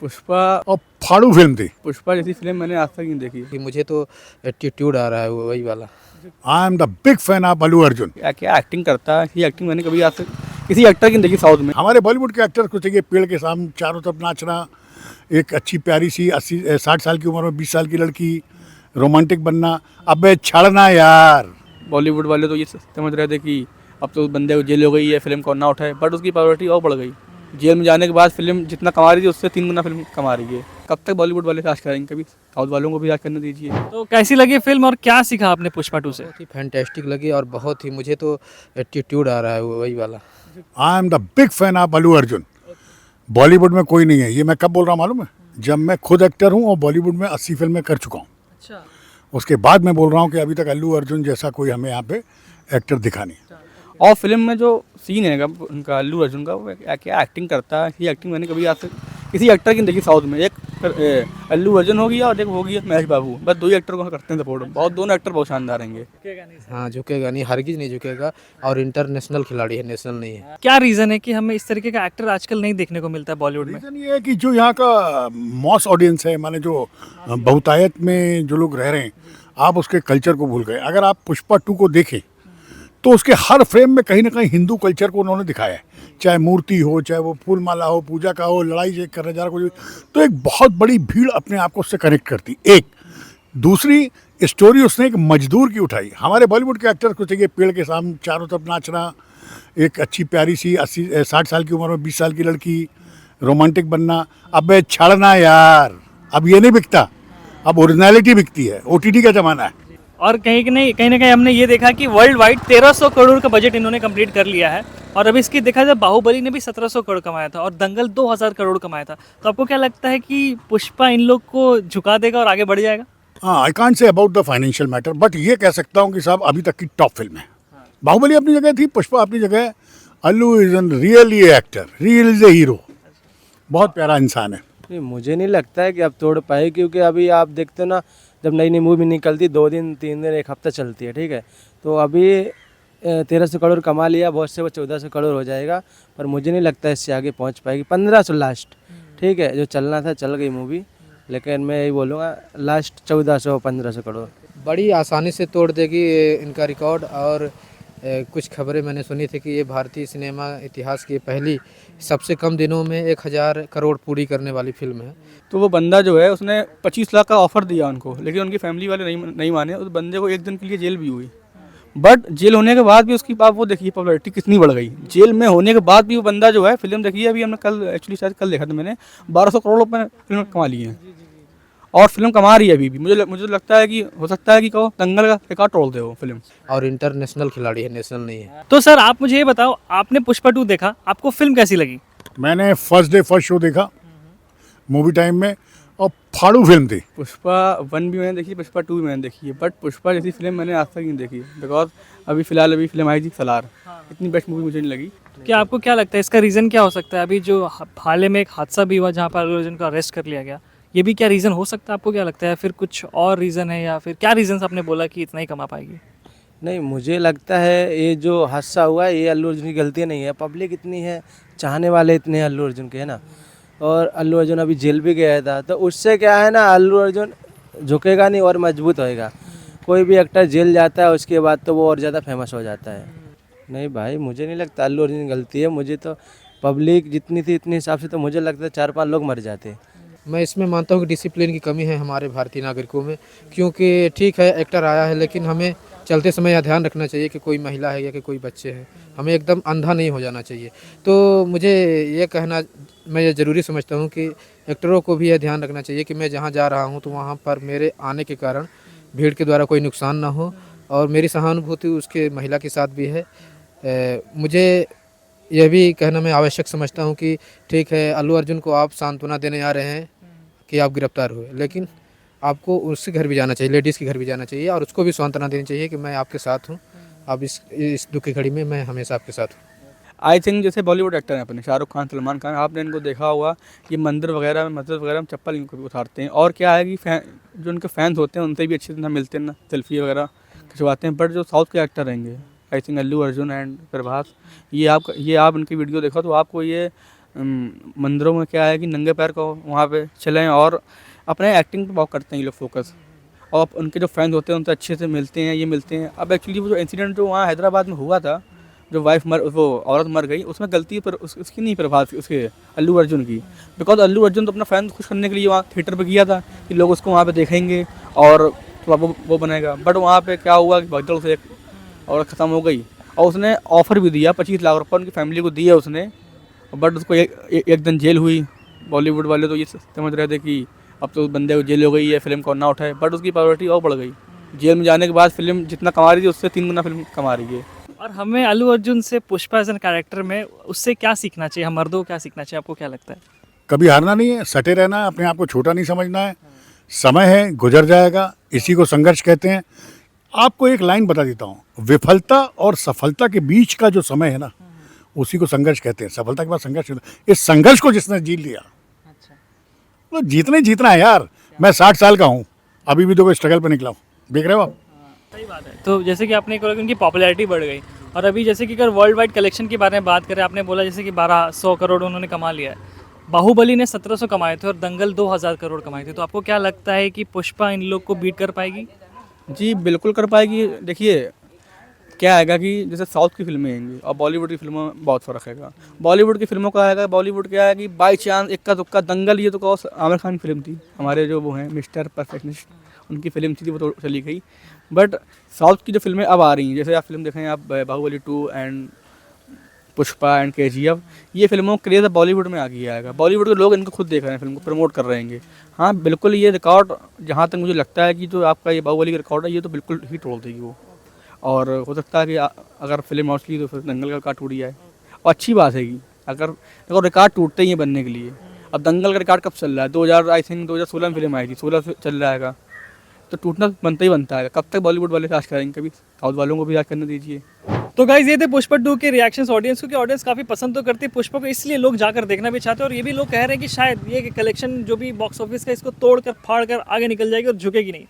पुष्पा और फाड़ू फिल्म थी। पुष्पा जैसी फिल्म मैंने आज तक नहीं देखी। कि मुझे तो एटीट्यूड आ रहा है वही वाला। I am the big fan of Allu Arjun. क्या क्या एक्टिंग करता है, ये एक्टिंग मैंने कभी आज तक किसी एक्टर की नहीं देखी साउथ में। हमारे बॉलीवुड के एक्टर को चाहिए पेड़ के सामने चारों तरफ नाचना, एक अच्छी प्यारी सी 80-60 साल की उम्र में 20 साल की लड़की, रोमांटिक बनना। अबे छड़ना यार। बॉलीवुड वाले तो ये समझ रहे थे कि अब तो बंदे को जेल हो गई है, फिल्म को ना उठाए, बट उसकी पॉपुलैरिटी और बढ़ गई। जेल में जाने के बाद फिल्म जितना कमा रही थी उससे 3 गुना फिल्म कमा रही है। कब तक बॉलीवुड वाले राज करेंगे, कभी साउथ वालों को भी राज करने दीजिए। तो कैसी लगी फिल्म और क्या सीखा आपने पुष्पा 2 से? बहुत ही फैंटेस्टिक लगी और बहुत ही मुझे तो एटीट्यूड आ रहा है वही वाला। I am the big fan of Allu Arjun. Bollywood में कोई नहीं है, ये मैं कब बोल रहा हूँ मालूम है? जब मैं खुद एक्टर हूँ और बॉलीवुड में 80 फिल्में कर चुका हूँ। अच्छा। उसके बाद मैं बोल रहा हूँ कि अभी तक अल्लू अर्जुन जैसा कोई हमें यहाँ पे एक्टर दिखा नहीं। और फिल्म में जो सीन है उनका अल्लू अर्जुन का, वो क्या एक्टिंग करता है, ये एक्टिंग मैंने कभी आज तक किसी एक्टर की नहीं देखी साउथ में। एक अल्लू अर्जुन हो गया और एक हो गया महेश बाबू, बस 2 ही एक्टर को करते हैं सपोर्ट। बहुत दोनों एक्टर बहुत शानदार रहेंगे। हाँ झुकेगा नहीं, हरगिज नहीं झुकेगा और इंटरनेशनल खिलाड़ी है, नेशनल नहीं है। क्या रीजन है कि हमें इस तरीके का एक्टर आजकल नहीं देखने को मिलता है बॉलीवुड में? रीज़न ये है कि जो यहाँ का मॉस ऑडियंस है, माने जो बहुतायत में जो लोग रह रहे हैं, आप उसके कल्चर को भूल गए। अगर आप पुष्पा 2 को देखें तो उसके हर फ्रेम में कहीं ना कहीं हिंदू कल्चर को उन्होंने दिखाया है, चाहे मूर्ति हो, चाहे वो फूल माला हो, पूजा का हो, लड़ाई जे करने जा रहा कुछ भी, तो एक बहुत बड़ी भीड़ अपने आप को उससे कनेक्ट करती। एक दूसरी स्टोरी उसने एक मजदूर की उठाई। हमारे बॉलीवुड के एक्टर को चाहिए पेड़ के सामने चारों तरफ नाचना, एक अच्छी प्यारी सी 80-60 साल की उम्र में 20 साल की लड़की, रोमांटिक बनना। अबे छड़ना यार, अब ये नहीं बिकता, अब ओरिजिनलिटी बिकती है। OTT का ज़माना है। और कहीं ना कहीं हमने ये देखा कि वर्ल्ड वाइड 1300 करोड़ का बजट इन्होंने कंप्लीट कर लिया है। और अभी इसकी देखा जाए, बाहुबली ने भी 1700 करोड़ कमाया था और दंगल 2000 करोड़ कमाया था। तो आपको क्या लगता है कि पुष्पा इन लोग को झुका देगा और आगे बढ़ जाएगा? हाँ, I can't say about the financial matter, but ये कह सकता हूँ कि साहब अभी तक की टॉप फिल्म है। बाहुबली अपनी जगह थी, पुष्पा अपनी जगह है। Allu is an really actor, real is a hero. बहुत प्यारा इंसान है। नहीं, मुझे नहीं लगता है कि अब तोड़ पाए, क्योंकि अभी आप देखते हो ना, जब नई नई मूवी निकलती 2 दिन 3 दिन 1 हफ्ता चलती है, ठीक है। तो अभी 1300 करोड़ कमा लिया, बहुत से वो 1400 करोड़ हो जाएगा, पर मुझे नहीं लगता इससे आगे पहुंच पाएगी। 1500 लास्ट, ठीक है, जो चलना था चल गई मूवी, लेकिन मैं यही बोलूँगा लास्ट 1400-1500 करोड़। बड़ी आसानी से तोड़ देगी इनका रिकॉर्ड। और कुछ खबरें मैंने सुनी थी कि ये भारतीय सिनेमा इतिहास की पहली सबसे कम दिनों में 1000 करोड़ पूरी करने वाली फिल्म है। तो वो बंदा जो है, उसने 25 लाख का ऑफर दिया उनको, लेकिन उनकी फैमिली वाले नहीं माने। उस बंदे को 1 दिन के लिए जेल भी हुई, बट जेल होने के बाद भी उसकी आप वो देखिए पॉपुलैरिटी कितनी बढ़ गई। जेल में होने के बाद भी वो बंदा जो है, फिल्म देखी है अभी हमने कल, एक्चुअली शायद कल देखा था मैंने, 1200 करोड़ रुपये फिल्म कमा लिए हैं और फिल्म कमा रही है अभी भी। मुझे लगता है कि हो सकता है कि कहो दंगल का रिकॉर्ड तोड़ दे वो फिल्म। और इंटरनेशनल खिलाड़ी है, नेशनल नहीं है। तो सर आप मुझे ये बताओ, आपने पुष्पा 2 देखा, आपको फिल्म कैसी लगी? मैंने फर्स्ट डे फर्स्ट शो देखा मूवी टाइम में, और फाड़ू फिल्म थी। पुष्पा 1 भी मैंने देखी, पुष्पा 2 भी मैंने देखी है, बट पुष्पा जैसी फिल्म मैंने आज तक नहीं देखी, बिकॉज अभी फिल्म आई थी सलार, इतनी बेस्ट मूवी मुझे नहीं लगी। क्या आपको क्या लगता है इसका रीज़न क्या हो सकता है? अभी जो हाल ही में एक हादसा भी हुआ जहाँ पर अल्लू अर्जुन को अरेस्ट कर लिया गया, ये भी क्या रीज़न हो सकता है? आपको क्या लगता है, फिर कुछ और रीज़न है, या फिर क्या रीज़न आपने बोला कि इतना ही कमा पाएगी? नहीं, मुझे लगता है ये जो हादसा हुआ है, ये अल्लू अर्जुन की गलती नहीं है। पब्लिक इतनी है, चाहने वाले इतने हैं अल्लू अर्जुन के, है ना। और अल्लू अर्जुन अभी जेल भी गया था, तो उससे क्या है ना, अल्लू अर्जुन झुकेगा नहीं और मजबूत होएगा। कोई भी एक्टर जेल जाता है उसके बाद तो वो और ज़्यादा फेमस हो जाता है। नहीं भाई, मुझे नहीं लगता अल्लू अर्जुन की गलती है। मुझे तो पब्लिक जितनी थी इतने हिसाब से तो मुझे लगता है 4-5 लोग मर जाते। मैं इसमें मानता हूँ कि डिसिप्लिन की कमी है हमारे भारतीय नागरिकों में। क्योंकि ठीक है एक्टर आया है, लेकिन हमें चलते समय यह ध्यान रखना चाहिए कि कोई महिला है या कि कोई बच्चे हैं। हमें एकदम अंधा नहीं हो जाना चाहिए। तो मुझे ये कहना, मैं ये ज़रूरी समझता हूँ कि एक्टरों को भी यह ध्यान रखना चाहिए कि मैं जहाँ जा रहा हूँ तो वहाँ पर मेरे आने के कारण भीड़ के द्वारा कोई नुकसान ना हो। और मेरी सहानुभूति उसके महिला के साथ भी है। मुझे यह भी कहना मैं आवश्यक समझता हूँ कि ठीक है, अल्लू अर्जुन को आप सांत्वना देने आ रहे हैं कि आप गिरफ्तार हुए, लेकिन आपको उसके घर भी जाना चाहिए, लेडीज़ के घर भी जाना चाहिए, और उसको भी सांत्वना देनी चाहिए कि मैं आपके साथ हूँ। अब इस दुख की घड़ी में मैं हमेशा आपके साथ हूँ। आई थिंक जैसे बॉलीवुड एक्टर हैं अपने, शाहरुख खान, सलमान खान, आपने इनको देखा होगा, ये मंदिर वगैरह में, मस्जिद वगैरह में चप्पल इनको भी उतारते हैं। और क्या है कि जो उनके फैंस होते हैं उनसे भी अच्छी तरह मिलते हैं ना, सेल्फी वगैरह खिंचवाते हैं। बट जो साउथ के एक्टर रहेंगे, I think Allu Arjun and Prabhas, ये आप उनकी वीडियो देखो तो आपको ये मंदिरों में क्या है कि नंगे पैर को वहाँ पे चलें और अपने एक्टिंग पे बहुत करते हैं ये लोग फोकस, और उनके जो फैंस होते हैं उनसे अच्छे से मिलते हैं, ये मिलते हैं। अब एक्चुअली वो जो इंसिडेंट जो वहाँ हैदराबाद में हुआ था, जो वो औरत मर गई, उसमें गलती पर उसकी नहीं, प्रभाव उसके अल्लू अर्जुन की। बिकॉज अल्लू अर्जुन तो अपना फैन खुश करने के लिए वहाँ थिएटर पे किया था कि लोग उसको वहाँ पे देखेंगे और थोड़ा वो बनेगा। बट वहाँ पे क्या हुआ कि भगदड़ से एक औरत ख़त्म हो गई, और उसने ऑफ़र भी दिया 25 लाख रुपये उनकी फैमिली को दिया उसने, बट उसको एक दिन जेल हुई। बॉलीवुड वाले तो ये समझ रहे थे कि अब तो बंदे को जेल हो गई है, फिल्म को ना उठाए, बट उसकी पॉपुलैरिटी और बढ़ गई। जेल में जाने के बाद फिल्म जितना कमा रही थी उससे 3 गुना फिल्म कमा रही है। और हमें अल्लू अर्जुन से पुष्पा एज एन कैरेक्टर में उससे क्या सीखना चाहिए, हम मर्दों को क्या सीखना चाहिए, आपको क्या लगता है? कभी हारना नहीं है, सटे रहना है, अपने आप को छोटा नहीं समझना है। समय है, गुजर जाएगा, इसी को संघर्ष कहते हैं। आपको एक लाइन बता देता हूँ, विफलता और सफलता के बीच का जो समय है ना, उसी को संघर्ष कहते हैं। सफलता के बाद संघर्ष होता है। इस संघर्ष को जिसने जीत लिया, तो जीतना ही जीतना है यार। मैं 60 साल का हूँ, अभी भी तो कोई स्ट्रगल पे निकला हूँ, देख रहे हो आप। सही बात है। तो जैसे कि आपने कहा कि उनकी पॉपुलैरिटी बढ़ गई, और अभी जैसे कि अगर वर्ल्ड वाइड कलेक्शन के बारे में बात करें, आपने बोला जैसे कि 1200 करोड़ उन्होंने कमा लिया है, बाहुबली ने 1700 कमाए थे और दंगल 2000 करोड़ कमाए थे, तो आपको क्या लगता है कि पुष्पा इन लोग को बीट कर पाएगी? जी बिल्कुल कर पाएगी। देखिए क्या आएगा कि जैसे साउथ की फिल्में आएंगी और बॉलीवुड की फिल्मों में बहुत फ़र्क है। बॉलीवुड की फिल्मों का आएगा, बॉलीवुड क्या है कि बाई चांस इक्का दुक्का दंगल, ये तो कहो आमिर खान की फिल्म थी, हमारे जो वो हैं मिस्टर परफेक्शनिस्ट, उनकी फिल्म थी वो तो चली गई। बट साउथ की जो फिल्में अब आ रही हैं, जैसे आप फिल्म देखें आप Baahubali 2 and Pushpa and KGF, ये फिल्मों का क्रेज़ बॉलीवुड में आ गया है। बॉलीवुड के लोग इनको खुद देख रहे हैं, फिल्म को प्रमोट कर रहे हैं। हाँ बिल्कुल, ये रिकॉर्ड जहाँ तक मुझे लगता है कि जो आपका ये बाहुबली का रिकॉर्ड है, ये तो बिल्कुल ही तोड़ देगी वो। और हो सकता है कि अगर फिल्म मौसली तो फिर दंगल का रिकॉर्ड टूट जाए, और अच्छी बात है कि अगर देखो रिकॉर्ड टूटते ही हैं बनने के लिए। अब दंगल का रिकॉर्ड कब चल रहा है? 2016 में फिल्म आई थी, 16 से चल रहा है, तो टूटना बनता ही बनता है। कब तक बॉलीवुड वाले राज करेंगे? कभी साउथ वालों को भी राज करने दीजिए। तो गाइज ये थे पुष्पा 2 के रिएक्शंस ऑडियंस, क्योंकि ऑडियंस काफ़ी पसंद तो करती है पुष्पा को, इसलिए लोग जाकर देखना भी चाहते हैं। और ये भी लोग कह रहे हैं कि शायद ये कलेक्शन जो भी बॉक्स ऑफिस का, इसको तोड़ कर फाड़ कर आगे निकल जाएगी और झुकेगी नहीं।